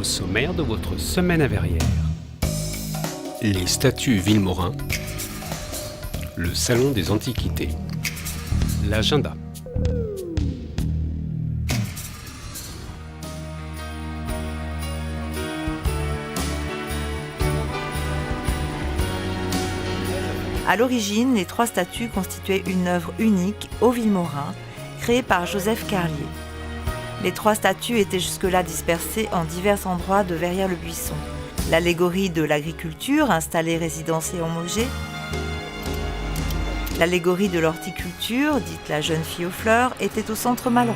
sommaire de votre semaine à Verrières. Les statues Vilmorin, le salon des antiquités, l'agenda. À l'origine, les 3 statues constituaient une œuvre unique au Vilmorin, créée par Joseph Carlier. Les 3 statues étaient jusque-là dispersées en divers endroits de Verrières-le-Buisson. L'allégorie de l'agriculture, installée résidence Léon Mauger. L'allégorie de l'horticulture, dite la jeune fille aux fleurs, était au centre Malraux.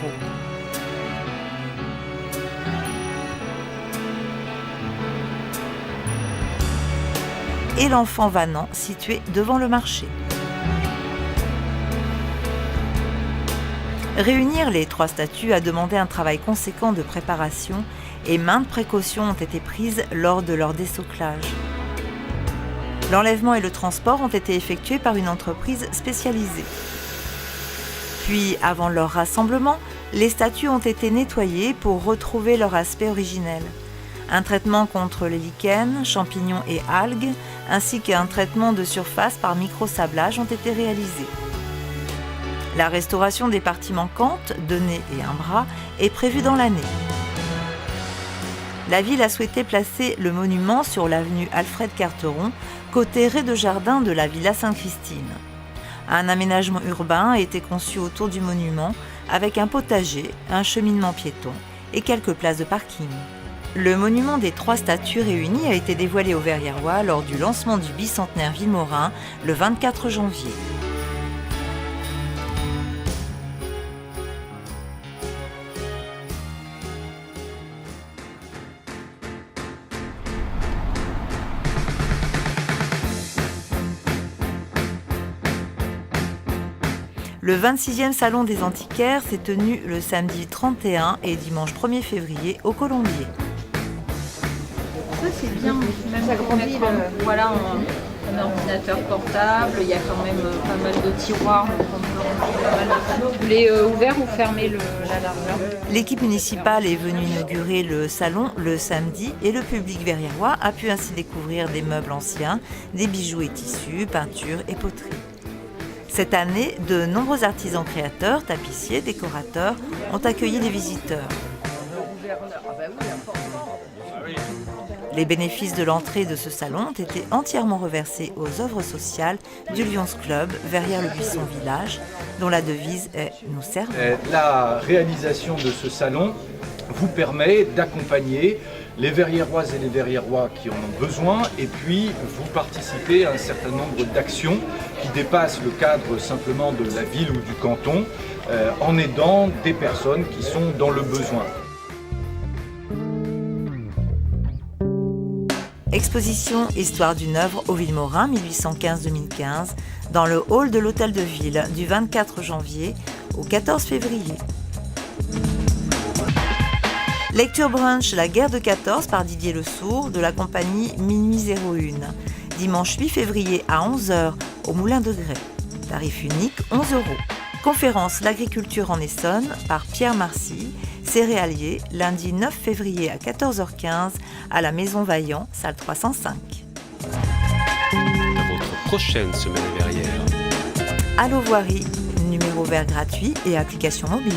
Et l'enfant Vanant, situé devant le marché. Réunir les 3 statues a demandé un travail conséquent de préparation et maintes précautions ont été prises lors de leur dessoclage. L'enlèvement et le transport ont été effectués par une entreprise spécialisée. Puis, avant leur rassemblement, les statues ont été nettoyées pour retrouver leur aspect originel. Un traitement contre les lichens, champignons et algues, ainsi qu'un traitement de surface par microsablage ont été réalisés. La restauration des parties manquantes, 2 nez et un bras, est prévue dans l'année. La ville a souhaité placer le monument sur l'avenue Alfred Carteron, côté rez-de-jardin de la Villa Sainte-Christine. Un aménagement urbain a été conçu autour du monument, avec un potager, un cheminement piéton et quelques places de parking. Le monument des 3 statues réunies a été dévoilé aux Verriérois lors du lancement du bicentenaire Vilmorin le 24 janvier. Le 26e Salon des Antiquaires s'est tenu le samedi 31 et dimanche 1er février au Colombier. Ça c'est bien, même pour mettre un ordinateur portable, il y a quand même pas mal de tiroirs, donc on peut ranger pas mal de panneaux. Vous voulez ouvert ou fermer la largeur? L'équipe municipale est venue inaugurer le salon le samedi et le public verriérois a pu ainsi découvrir des meubles anciens, des bijoux et tissus, peintures et poteries. Cette année, de nombreux artisans créateurs, tapissiers, décorateurs ont accueilli les visiteurs. Les bénéfices de l'entrée de ce salon ont été entièrement reversés aux œuvres sociales du Lions Club Verrières-le-Buisson Village, dont la devise est « Nous servons ». La réalisation de ce salon vous permet d'accompagner les Verriéroises et les Verriérois qui en ont besoin, et puis vous participez à un certain nombre d'actions qui dépassent le cadre simplement de la ville ou du canton, en aidant des personnes qui sont dans le besoin. Exposition Histoire d'une œuvre au Vilmorin 1815-2015 dans le hall de l'Hôtel de Ville du 24 janvier au 14 février. Lecture brunch La guerre de 14 par Didier Le Sourd de la compagnie Minuit 01, dimanche 8 février à 11h au Moulin de Grès. Tarif unique 11 €. Conférence L'agriculture en Essonne par Pierre Marcy, céréalier, lundi 9 février à 14h15 à la Maison Vaillant, salle 305. À votre prochaine semaine à Verrières. Allo Voirie, numéro vert gratuit et application mobile.